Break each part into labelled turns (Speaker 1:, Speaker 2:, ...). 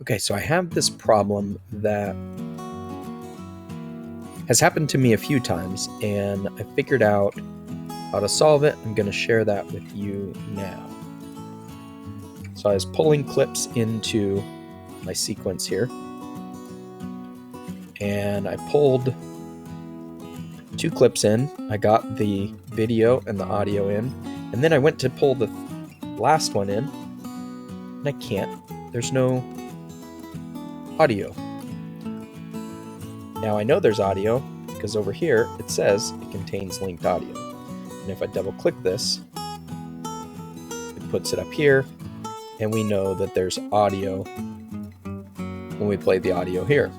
Speaker 1: Okay, so I have this problem that has happened to me a few times, and I figured out how to solve it. I'm going to share that with you now. So I was pulling clips into my sequence here, and I pulled 2 clips in. I got the video and the audio in, and then I went to pull the last one in, and I can't. There's no audio. Now I know there's audio because over here it says it contains linked audio. And if I double click this, it puts it up here, and we know that there's audio when we play the audio here.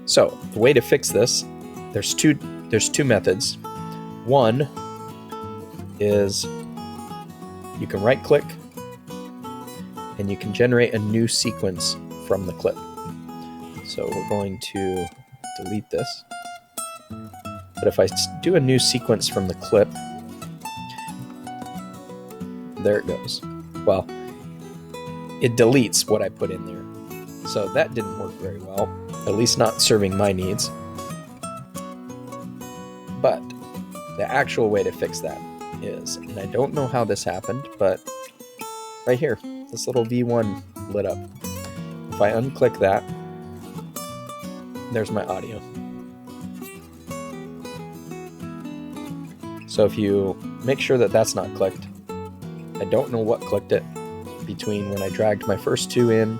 Speaker 1: So the way to fix this, there's two methods. One is you can right click and you can generate a new sequence from the clip. So we're going to delete this. But if I do a new sequence from the clip, there it goes. Well, it deletes what I put in there. So that didn't work very well, at least not serving my needs. But the actual way to fix that is, and I don't know how this happened, but right here, this little V1 lit up. If I unclick that, there's my audio. So if you make sure that that's not clicked, I don't know what clicked it between when I dragged my first 2 in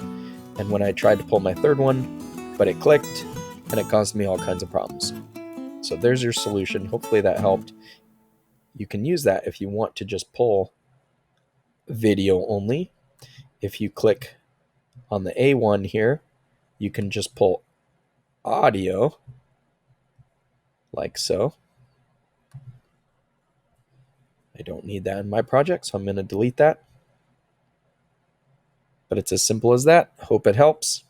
Speaker 1: and when I tried to pull my third one, but it clicked and it caused me all kinds of problems. So there's your solution. Hopefully that helped. You can use that if you want to just pull video only. If you click on the A1 here, you can just pull audio like so. I don't need that in my project, so I'm going to delete that. But it's as simple as that. Hope it helps.